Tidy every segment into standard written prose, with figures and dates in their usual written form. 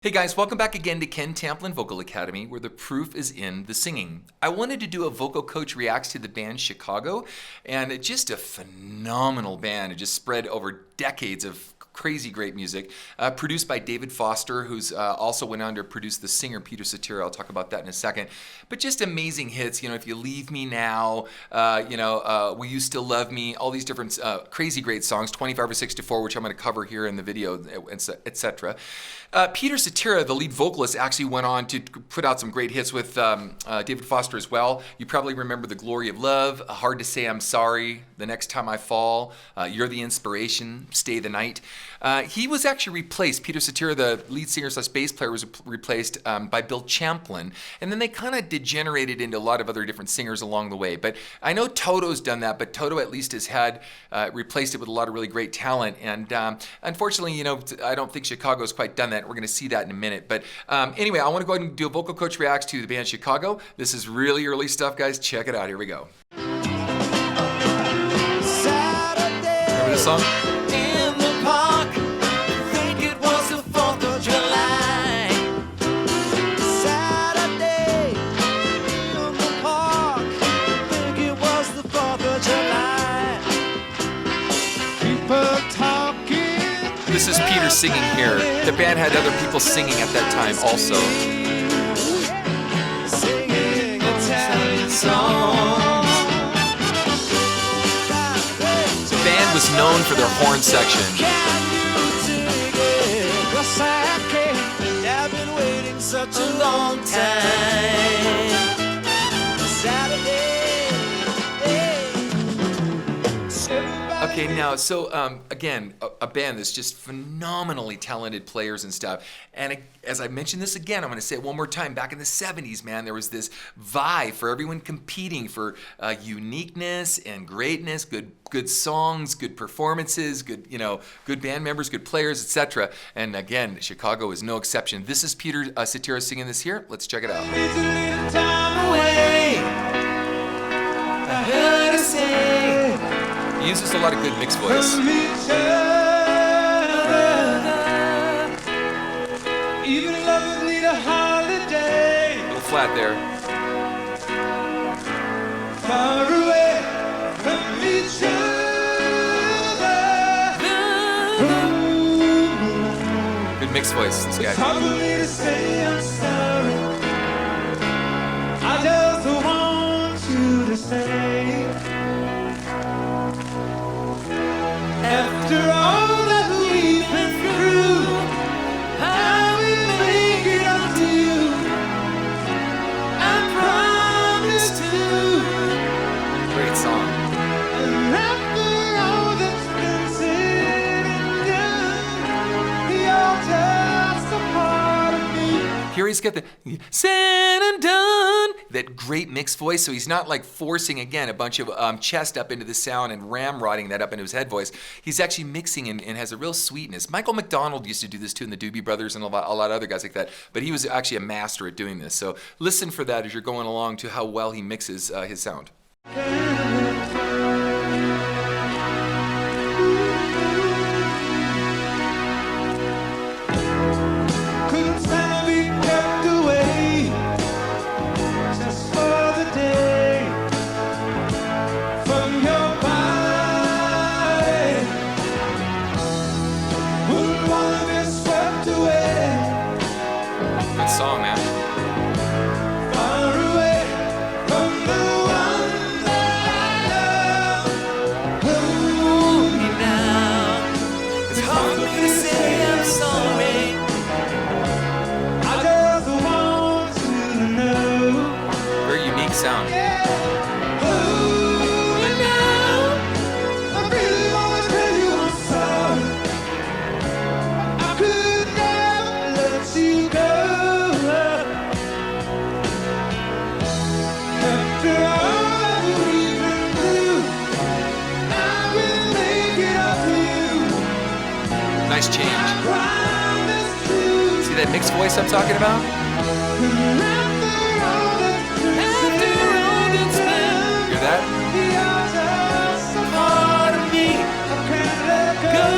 Hey guys, welcome back again to Ken Tamplin Vocal Academy, where the proof is in the singing. I wanted to do a vocal coach reacts to the band Chicago, and it's just a phenomenal band. It just spread over decades of crazy great music, produced by David Foster, who's also went on to produce the singer Peter Cetera. I'll talk about that in a second. But just amazing hits. If you leave me now, will you still love me? All these different crazy great songs. 25 or 64, which I'm going to cover here in the video, etc. Peter Cetera, the lead vocalist, actually went on to put out some great hits with David Foster as well. You probably remember The Glory of Love, Hard to Say I'm Sorry, The Next Time I Fall, You're the Inspiration, Stay the Night. He was actually replaced, Peter Cetera, the lead singer/bass player, was replaced by Bill Champlin. And then they kind of degenerated into a lot of other different singers along the way. But I know Toto's done that, but Toto at least has had replaced it with a lot of really great talent. And unfortunately, I don't think Chicago's quite done that. We're going to see that in a minute. But anyway, I want to go ahead and do a vocal coach reacts to the band Chicago. This is really early stuff, guys. Check it out. Here we go. Remember this song? In the park, think it was the 4th of July. Saturday, in the park, think it was the 4th of July. People talking. This is Peter singing here. The band had other people singing at that time also. Singing Italian songs. The band was known for their horn section. Can you dig it? 'Cause I can't. I've been waiting such a long time. Saturday. Okay, now, so again, a band that's just phenomenally talented players and stuff. And as I mentioned this again, I'm going to say it one more time. Back in the 70s, man, there was this vie for everyone competing for uniqueness and greatness, good songs, good performances, good band members, good players, etc. And again, Chicago is no exception. This is Peter Cetera singing this here. Let's check it out. It's a little time away. I heard her say. He uses a lot of good mixed voice. From each other. Even lovers need a holiday. A little flat there. Far away from each other. Good mixed voice, this It's guy. hard for me to say I'm sorry. I just want you to say, after all that we've been through, I will make it up to you. I promise to. Great song. And after all that's been said and done, you're just a part of me. Here he's got the said and done, that great mixed voice. So he's not like forcing, again, a bunch of chest up into the sound and ramrodding that up into his head voice. He's actually mixing and has a real sweetness. Michael McDonald used to do this too in the Doobie Brothers and a lot of other guys like that. But he was actually a master at doing this. So listen for that as you're going along to how well he mixes his sound. Couldn't stand to be kept away just for the day from your body. Wouldn't wanna be swept away, Good song, man. far away from the one that I love. Hold me now. It's hard for me to say I'm sorry. I just want you to know. Very unique sound. Hold me now. I really wanna tell you I'm sorry. I could never let you go. After all that we've been through, I will make it up to you. Nice change. Promise to. See that mixed voice I'm talking about? After all that's been Hear that? you're just a part of me. I can't let go.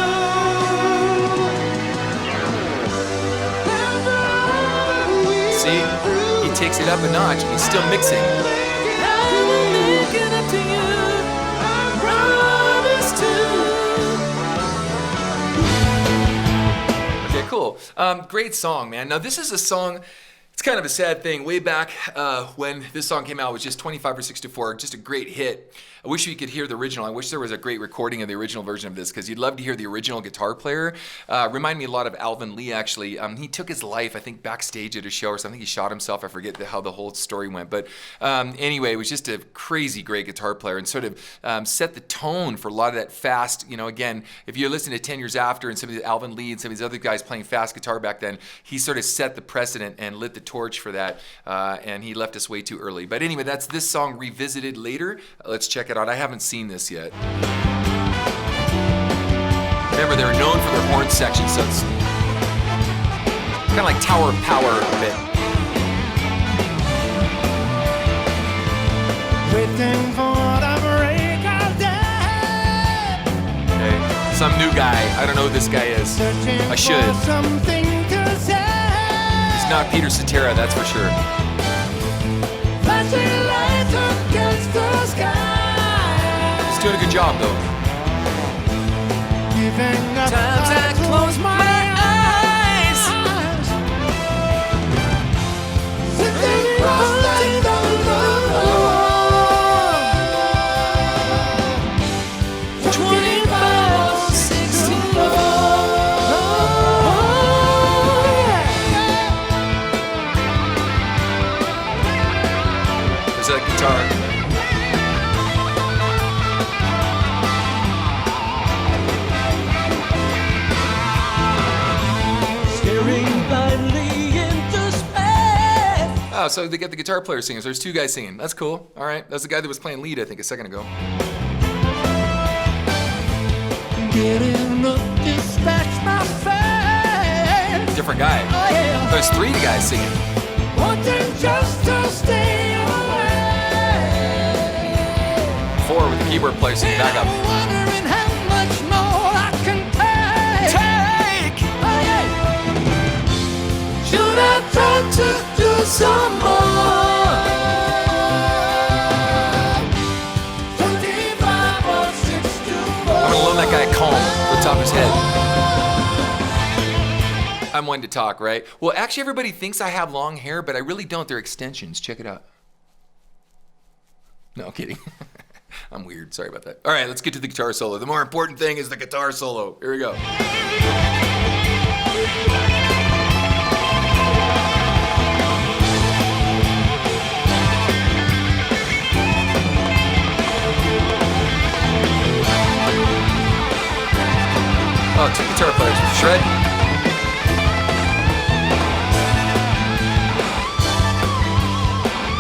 After See? He takes it up a notch and he's still mixing. Okay, cool. Great song, man. Now this is a song, it's kind of a sad thing. Way back when this song came out, it was just 25 or 64, just a great hit. I wish you could hear the original. I wish there was a great recording of the original version of this, because you'd love to hear the original guitar player. Remind me a lot of Alvin Lee, actually. He took his life, I think, backstage at a show or something. He shot himself. I forget how the whole story went. But anyway, it was just a crazy great guitar player, and sort of set the tone for a lot of that fast, again, if you're listening to 10 Years After and some of the Alvin Lee and some of these other guys playing fast guitar back then, he sort of set the precedent and lit the torch for that, and he left us way too early. But anyway, that's this song revisited later. Let's check it out. I haven't seen this yet. Remember, they're known for their horn section, so it's kind of like Tower of Power a bit. Waiting for the break of day. Okay, some new guy. I don't know who this guy is. I should. Something to say. He's not Peter Cetera, that's for sure. Flashing lights against the sky. He's doing a good job, though. Giving up times I close my eyes. Sitting lost in the love. 25 or 64. There's that guitar. Oh, so they get the guitar player singing. So there's two guys singing. That's cool. All right. That's the guy that was playing lead, I think, a second ago. Getting up, dispatch my face. Different guy. Oh, yeah. There's three guys singing. Wanting just to stay away. Four with the keyboard player singing back up. Wondering how much more I can take. Oh, yeah. Should I try to do some more? 25 or 64. I'm gonna loan that guy a comb to the top of his head. I'm one to talk, right? Well, actually, everybody thinks I have long hair, but I really don't. They're extensions. Check it out. No, kidding. I'm weird. Sorry about that. All right, let's get to the guitar solo. The more important thing is the guitar solo. Here we go. Oh, two guitar players. Shred.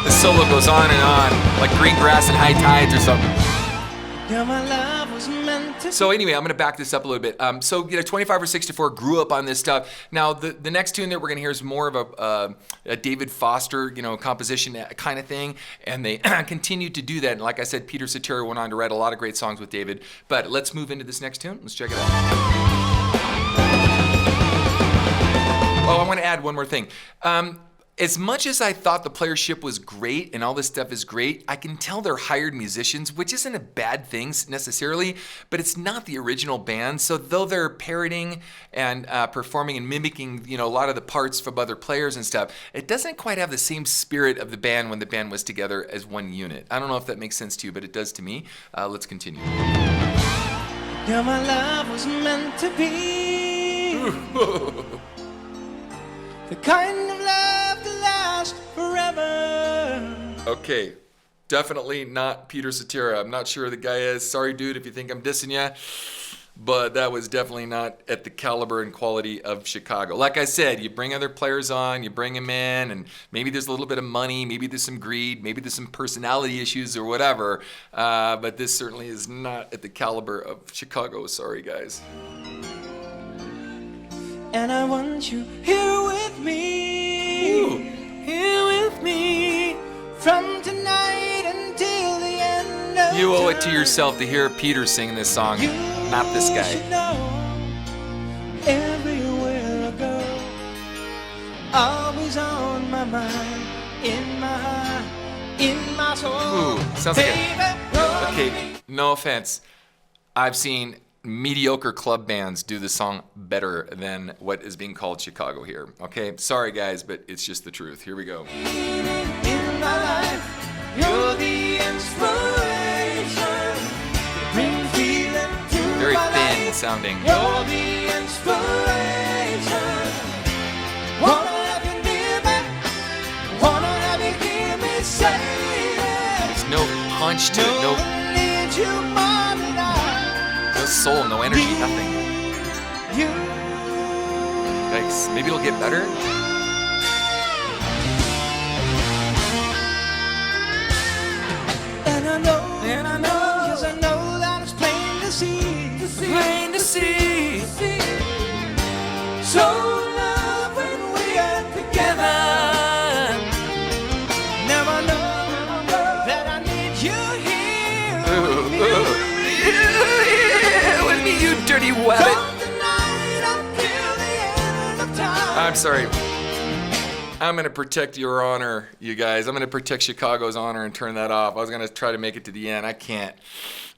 The solo goes on and on, like green grass and high tides or something. Yeah, my love was meant to. So anyway, I'm going to back this up a little bit. So 25 or 64 grew up on this stuff. Now the next tune that we're going to hear is more of a David Foster, composition kind of thing, and they continued to do that. And like I said, Peter Cetera went on to write a lot of great songs with David. But let's move into this next tune. Let's check it out. Oh, I want to add one more thing. As much as I thought the playership was great and all this stuff is great, I can tell they're hired musicians, which isn't a bad thing necessarily, but it's not the original band. So though they're parroting and performing and mimicking, a lot of the parts from other players and stuff, it doesn't quite have the same spirit of the band when the band was together as one unit. I don't know if that makes sense to you, but it does to me. Let's continue. Yeah, my love was meant to be the kind of love to last forever. Okay, definitely not Peter Cetera. I'm not sure who the guy is. Sorry, dude, if you think I'm dissing you. But that was definitely not at the caliber and quality of Chicago. Like I said, you bring other players on, you bring them in, and maybe there's a little bit of money, maybe there's some greed, maybe there's some personality issues or whatever. But this certainly is not at the caliber of Chicago. Sorry, guys. And I want you here with me. Ooh. Here with me. From tonight until the end of You owe it to time. yourself to hear Peter sing this song, You not this guy. should know everywhere I go, always on my mind, in my soul. Ooh, sounds like Baby, okay, no offense. I've seen mediocre club bands do the song better than what is being called Chicago here. Okay, sorry guys, but it's just the truth. Here we go. in my life, you're the inspiration. Bring feeling to Very my thin life. sounding. You're the inspiration. Wanna have you near me, wanna have you hear me say it. There's no punch to it, No one needs you more than I no soul, no energy, nothing. need you. Thanks. Maybe it'll get better. And I know, yes I know that it's plain to see, plain to see. So love when we are together. Now I know that I need you here with me. With me, you dirty wabbit. From tonight until the end of time. I'm sorry. I'm going to protect your honor, you guys. I'm going to protect Chicago's honor and turn that off. I was going to try to make it to the end. I can't.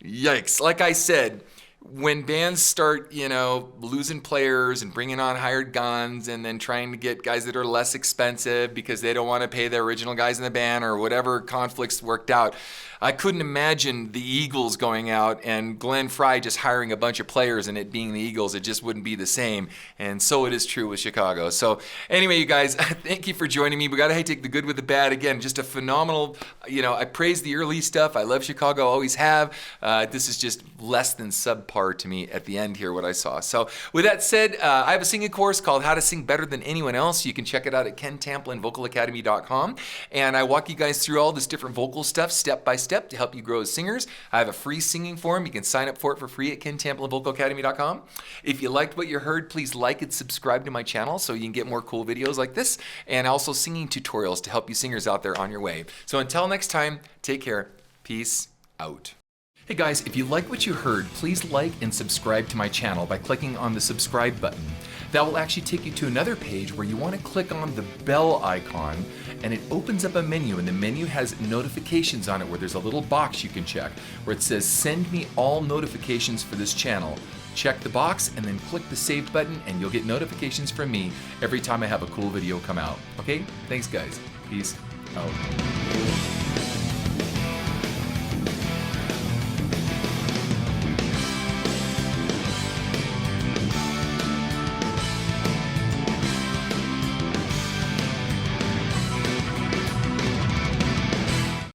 Yikes. Like I said, when bands start, losing players and bringing on hired guns and then trying to get guys that are less expensive because they don't want to pay the original guys in the band or whatever conflicts worked out, I couldn't imagine the Eagles going out and Glenn Frey just hiring a bunch of players and it being the Eagles. It just wouldn't be the same. And so it is true with Chicago. So anyway, you guys, thank you for joining me. We got to take the good with the bad. Again, just a phenomenal, I praise the early stuff. I love Chicago, always have. This is just less than subpar to me at the end here, what I saw. So with that said, I have a singing course called How to Sing Better Than Anyone Else. You can check it out at KenTamplinVocalAcademy.com. And I walk you guys through all this different vocal stuff step by step to help you grow as singers. I have a free singing forum. You can sign up for it for free at KenTamplinVocalAcademy.com. If you liked what you heard, please like and subscribe to my channel so you can get more cool videos like this and also singing tutorials to help you singers out there on your way. So until next time, take care. Peace out. Hey guys, if you like what you heard, please like and subscribe to my channel by clicking on the subscribe button. That will actually take you to another page where you want to click on the bell icon and it opens up a menu, and the menu has notifications on it where there's a little box you can check where it says send me all notifications for this channel. Check the box and then click the save button and you'll get notifications from me every time I have a cool video come out. Okay? Thanks guys. Peace out.